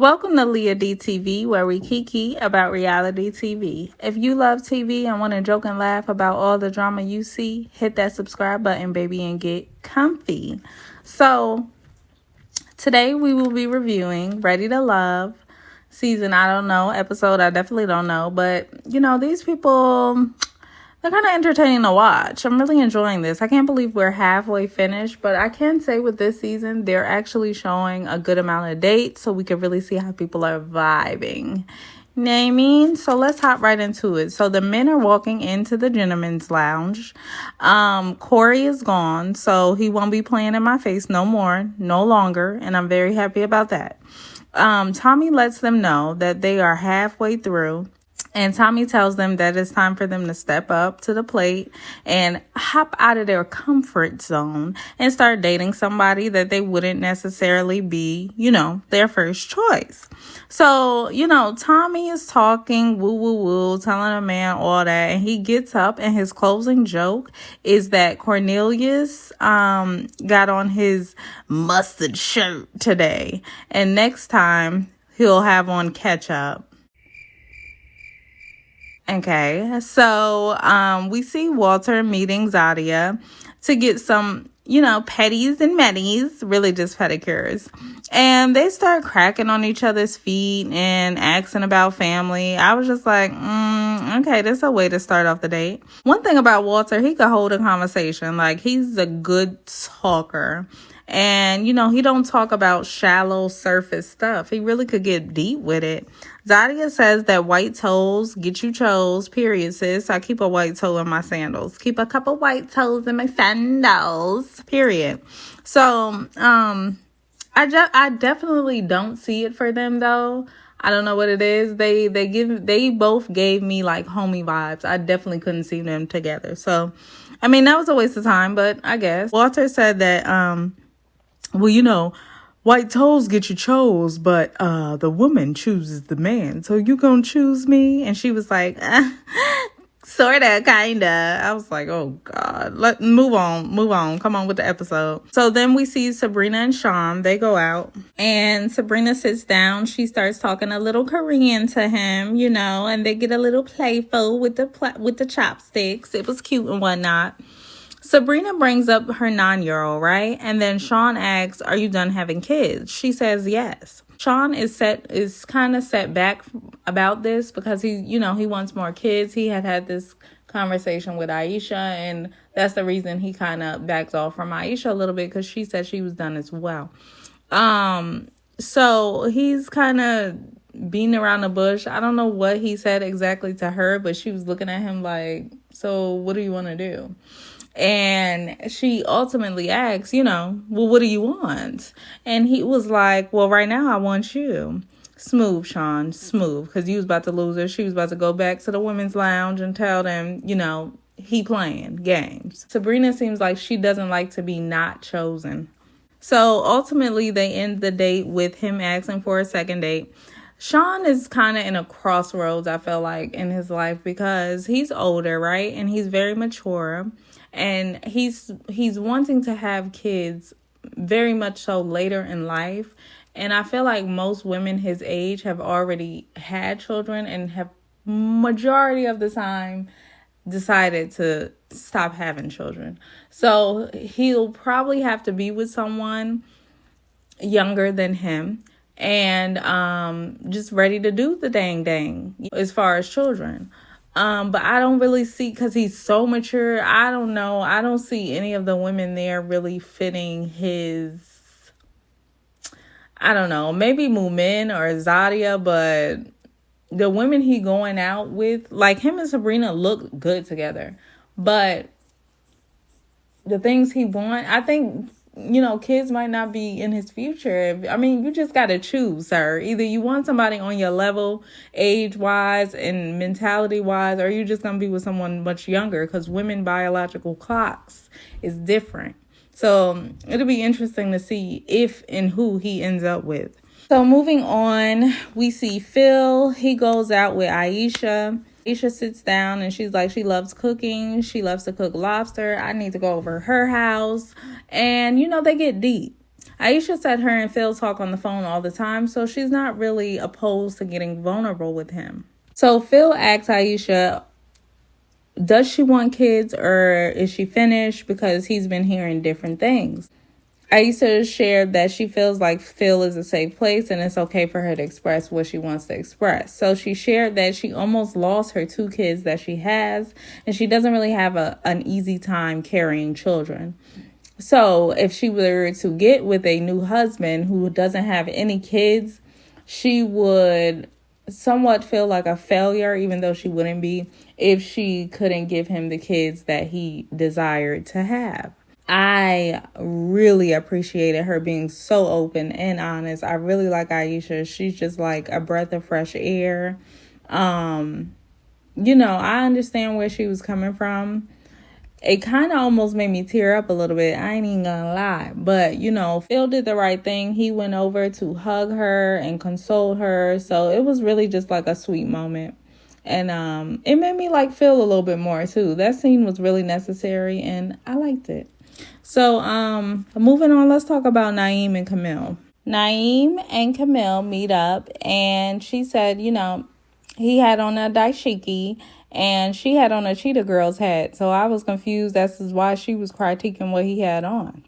Welcome to Leah DTV, where we kiki about reality TV. If you love TV and want to joke and laugh about all the drama you see, hit that subscribe button, baby, and get comfy. So, today we will be reviewing Ready to Love, season, I don't know, episode, I definitely don't know. But, these people, they're kind of entertaining to watch. I'm really enjoying this. I can't believe we're halfway finished, but I can say with this season, they're actually showing a good amount of dates, so we can really see how people are vibing. You know what I mean? So let's hop right into it. So the men are walking into the gentleman's lounge. Corey is gone, so he won't be playing in my face no longer, and I'm very happy about that. Tommy lets them know that they are halfway through. And Tommy tells them that it's time for them to step up to the plate and hop out of their comfort zone and start dating somebody that they wouldn't necessarily be, their first choice. So, Tommy is talking woo, telling a man all that. And he gets up and his closing joke is that Cornelius got on his mustard shirt today. And next time he'll have on ketchup. Okay, so we see Walter meeting Zadia to get some, petties and metties, really just pedicures. And they start cracking on each other's feet and asking about family. I was just like, okay, that's a way to start off the date. One thing about Walter, he could hold a conversation. Like, he's a good talker. And, he don't talk about shallow surface stuff. He really could get deep with it. Zadia says that white toes get you chose, period, sis. I keep a white toe in my sandals. Keep a couple white toes in my sandals, period. So, I definitely don't see it for them, though. I don't know what it is. They both gave me like homie vibes. I definitely couldn't see them together. So, that was a waste of time, but I guess. Walter said that, white toes get you chose, but the woman chooses the man. So you gonna choose me? And she was like, sorta, kinda. I was like, oh God, move on. Come on with the episode. So then we see Sabrina and Shawn. They go out and Sabrina sits down. She starts talking a little Korean to him, and they get a little playful with the chopsticks. It was cute and whatnot. Sabrina brings up her 9-year-old, right? And then Shawn asks, are you done having kids? She says yes. Shawn is kind of set back about this because he wants more kids. He had this conversation with Aisha, and that's the reason he kind of backs off from Aisha a little bit, because she said she was done as well. So he's kind of beating around the bush. I don't know what he said exactly to her, but she was looking at him like, so what do you want to do? And she ultimately asks, well, what do you want? And he was like, well, right now I want you. Smooth, Shawn, smooth. Because you was about to lose her. She was about to go back to the women's lounge and tell them, he playing games. Sabrina seems like she doesn't like to be not chosen. So ultimately they end the date with him asking for a second date. Shawn is kind of in a crossroads, I feel like, in his life, because he's older, right? And he's very mature. And he's wanting to have kids very much so later in life. And I feel like most women his age have already had children and have majority of the time decided to stop having children. So he'll probably have to be with someone younger than him and just ready to do the dang as far as children. But I don't really see, because he's so mature, I don't know. I don't see any of the women there really fitting his, I don't know, maybe Moomin or Zadia, but the women he going out with, like him and Sabrina look good together. But the things he want, I think, kids might not be in his future. You just got to choose, sir. Either you want somebody on your level, age-wise and mentality-wise, or you're just going to be with someone much younger, because women biological clocks is different. So it'll be interesting to see if and who he ends up with. So moving on, we see Phil. He goes out with Aisha. Aisha sits down and she's like, she loves cooking. She loves to cook lobster. I need to go over her house. And, they get deep. Aisha said her and Phil talk on the phone all the time, so she's not really opposed to getting vulnerable with him. So Phil asks Aisha, does she want kids or is she finished, because he's been hearing different things. Aisha shared that she feels like Phil is a safe place and it's okay for her to express what she wants to express. So she shared that she almost lost her 2 kids that she has, and she doesn't really have an easy time carrying children. So if she were to get with a new husband who doesn't have any kids, she would somewhat feel like a failure, even though she wouldn't be, if she couldn't give him the kids that he desired to have. I really appreciated her being so open and honest. I really like Aisha. She's just like a breath of fresh air. I understand where she was coming from. It kind of almost made me tear up a little bit. I ain't even gonna lie. But, Phil did the right thing. He went over to hug her and console her. So it was really just like a sweet moment. And it made me like Phil a little bit more too. That scene was really necessary and I liked it. So, moving on, let's talk about Naim and Camille. Naim and Camille meet up, and she said, he had on a dashiki, and she had on a Cheetah Girls hat. So I was confused. That's why she was critiquing what he had on.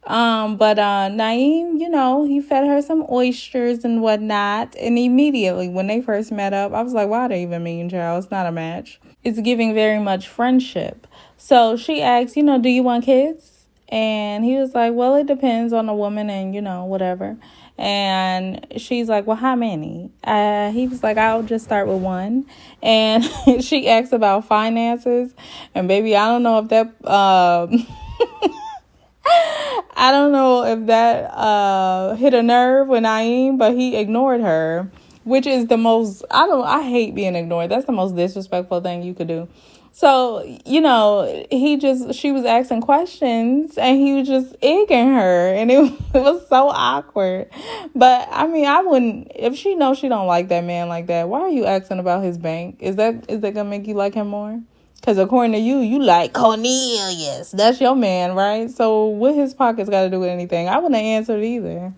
But Naim, he fed her some oysters and whatnot. And immediately when they first met up, I was like, why they even mean, child? It's not a match. It's giving very much friendship. So she asked, do you want kids? And he was like, well, it depends on the woman and, whatever. And she's like, well, how many? He was like, I'll just start with 1. And she asked about finances. And baby, I don't know if that... I don't know if that hit a nerve with Naim, but he ignored her, which is the most... I hate being ignored. That's the most disrespectful thing you could do. So, she was asking questions and he was just egging her, and it was so awkward. But I mean, I wouldn't, if she knows she don't like that man like that, why are you asking about his bank? Is that gonna make you like him more? Because according to you, you like Cornelius. That's your man, right? So what his pockets got to do with anything? I wouldn't have answered either.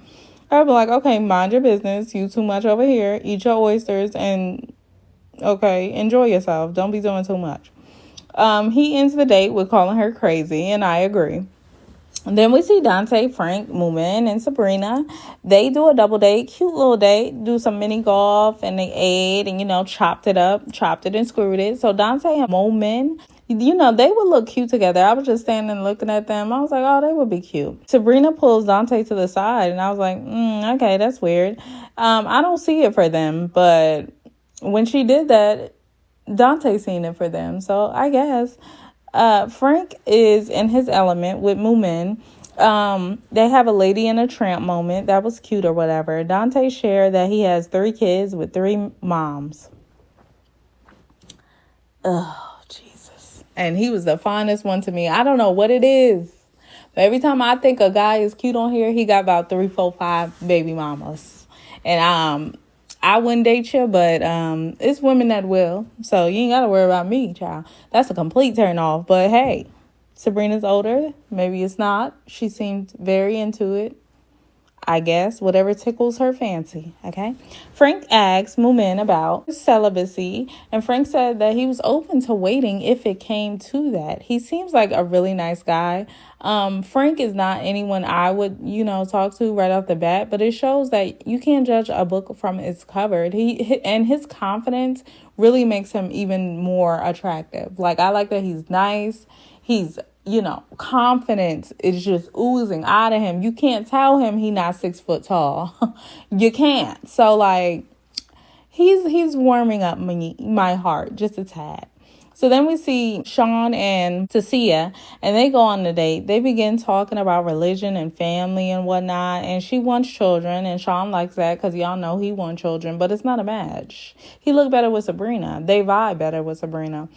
I'd be like, okay, mind your business. You too much over here. Eat your oysters and, okay, enjoy yourself. Don't be doing too much. He ends the date with calling her crazy, and I agree. And then we see Dante, Frank, Moomin, and Sabrina. They do a double date, cute little date, do some mini golf, and they ate and, chopped it and screwed it. So Dante and Moomin, they would look cute together. I was just standing looking at them. I was like, oh, they would be cute. Sabrina pulls Dante to the side, and I was like, okay, that's weird. I don't see it for them, but when she did that, Dante seen it for them. So I guess Frank is in his element with Moomin. They have a lady and a tramp moment. That was cute or whatever. Dante shared that he has 3 kids with 3 moms. Oh, Jesus. And he was the finest one to me. I don't know what it is, but every time I think a guy is cute on here, he got about 3, 4, 5 baby mamas. And I wouldn't date you, but it's women that will. So you ain't got to worry about me, child. That's a complete turn off. But hey, Sabrina's older. Maybe it's not. She seemed very into it. I guess whatever tickles her fancy. Okay. Frank asked Moomin about celibacy, and Frank said that he was open to waiting if it came to that. He seems like a really nice guy. Frank is not anyone I would, talk to right off the bat, but it shows that you can't judge a book from its cover. And his confidence really makes him even more attractive. Like, I like that he's nice. He's confidence is just oozing out of him. You can't tell him he's not 6 foot tall. You can't. So like, he's warming up my heart just a tad. So then we see Shawn and Tasia, and they go on the date. They begin talking about religion and family and whatnot, and she wants children, and Shawn likes that because y'all know he wants children, but it's not a match. He looked better with Sabrina. They vibe better with Sabrina.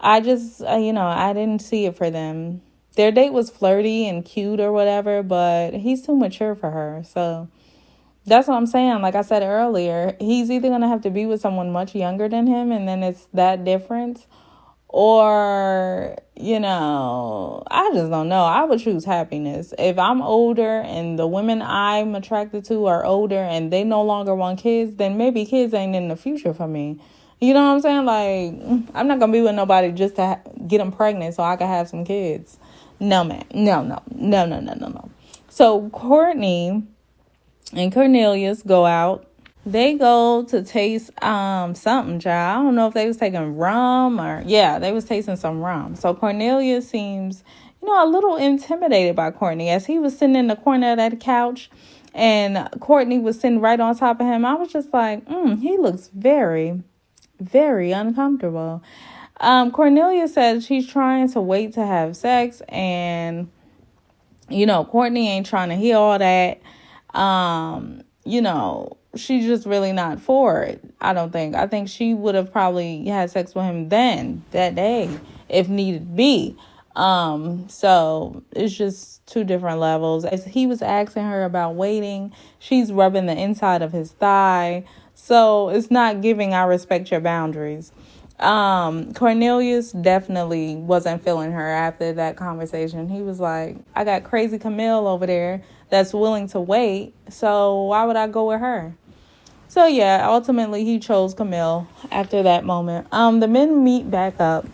I just, I didn't see it for them. Their date was flirty and cute or whatever, but he's too mature for her. So that's what I'm saying. Like I said earlier, he's either going to have to be with someone much younger than him, and then it's that difference, Or, I just don't know. I would choose happiness. If I'm older and the women I'm attracted to are older and they no longer want kids, then maybe kids ain't in the future for me. You know what I'm saying? Like, I'm not going to be with nobody just to get them pregnant so I can have some kids. No, man. No. So Courtney and Cornelius go out. They go to taste something, child. I don't know if they was taking rum or they was tasting some rum. So Cornelius seems, a little intimidated by Courtney as he was sitting in the corner of that couch and Courtney was sitting right on top of him. I was just like, he looks very, very uncomfortable. Cornelius said she's trying to wait to have sex and Courtney ain't trying to hear all that. She's just really not for it. I don't think. I think she would have probably had sex with him that day, if needed be. So it's just two different levels. As he was asking her about waiting, she's rubbing the inside of his thigh. So it's not giving I respect your boundaries. Cornelius definitely wasn't feeling her after that conversation. He was like, I got crazy Camille over there that's willing to wait, so why would I go with her? So yeah, ultimately he chose Camille after that moment. The men meet back up,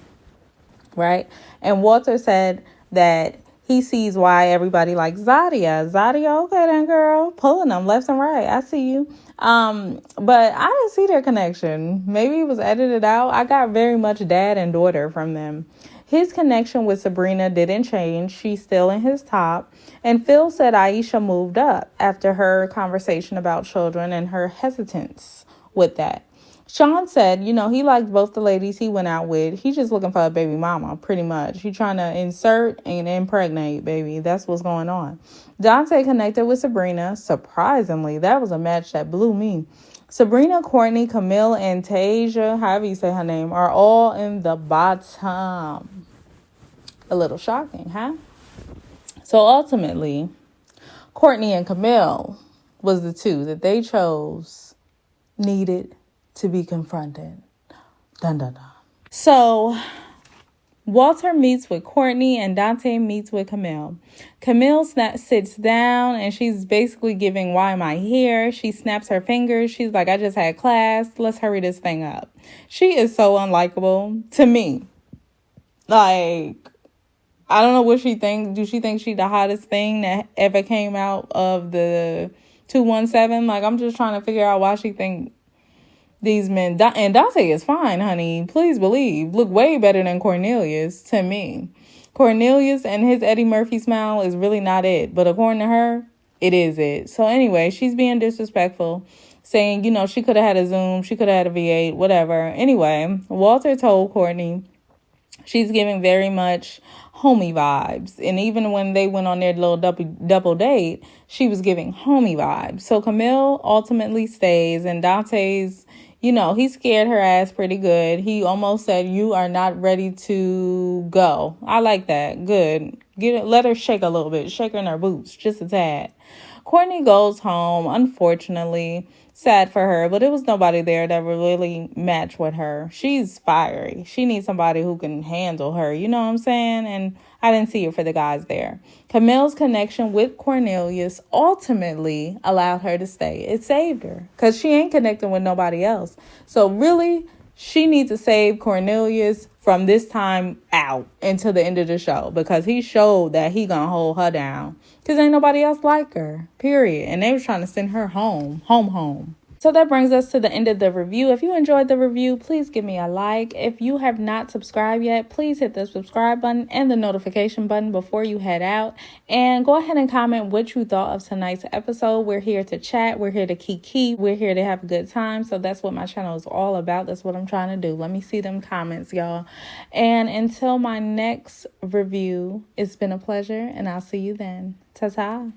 right? And Walter said that he sees why everybody likes Zadia. Zadia, okay then, girl, pulling them left and right. I see you. But I didn't see their connection. Maybe it was edited out. I got very much dad and daughter from them. His connection with Sabrina didn't change. She's still in his top. And Phil said Aisha moved up after her conversation about children and her hesitance with that. Shawn said, he liked both the ladies he went out with. He's just looking for a baby mama, pretty much. He's trying to insert and impregnate, baby. That's what's going on. Dante connected with Sabrina. Surprisingly, that was a match that blew me. Sabrina, Courtney, Camille, and Tasia, however you say her name, are all in the bottom. A little shocking, huh? So ultimately, Courtney and Camille was the two that they chose needed to be confronted. Dun, dun, dun. So Walter meets with Courtney and Dante meets with Camille. Camille sits down and she's basically giving, why am I here? She snaps her fingers. She's like, I just had class. Let's hurry this thing up. She is so unlikable to me. Like, I don't know what she thinks. Do she think she's the hottest thing that ever came out of the 217? Like, I'm just trying to figure out why she think these men, and Dante is fine, honey. Please believe. Look way better than Cornelius to me. Cornelius and his Eddie Murphy smile is really not it. But according to her, it is it. So anyway, she's being disrespectful, saying, she could have had a Zoom. She could have had a V8, whatever. Anyway, Walter told Courtney she's giving very much homie vibes. And even when they went on their little double date, she was giving homie vibes. So Camille ultimately stays, and Dante's, he scared her ass pretty good. He almost said, you are not ready to go. I like that. Good. Let her shake a little bit. Shake her in her boots. Just a tad. Courtney goes home, unfortunately. Sad for her, but it was nobody there that would really match with her. She's fiery. She needs somebody who can handle her. You know what I'm saying? And I didn't see it for the guys there. Camille's connection with Cornelius ultimately allowed her to stay. It saved her because she ain't connecting with nobody else. So really, she needs to save Cornelius from this time out until the end of the show, because he showed that he gonna hold her down because ain't nobody else like her, period. And they were trying to send her home. So that brings us to the end of the review. If you enjoyed the review, please give me a like. If you have not subscribed yet, please hit the subscribe button and the notification button before you head out. And go ahead and comment what you thought of tonight's episode. We're here to chat. We're here to kiki. We're here to have a good time. So that's what my channel is all about. That's what I'm trying to do. Let me see them comments, y'all. And until my next review, it's been a pleasure, and I'll see you then. Ta-ta.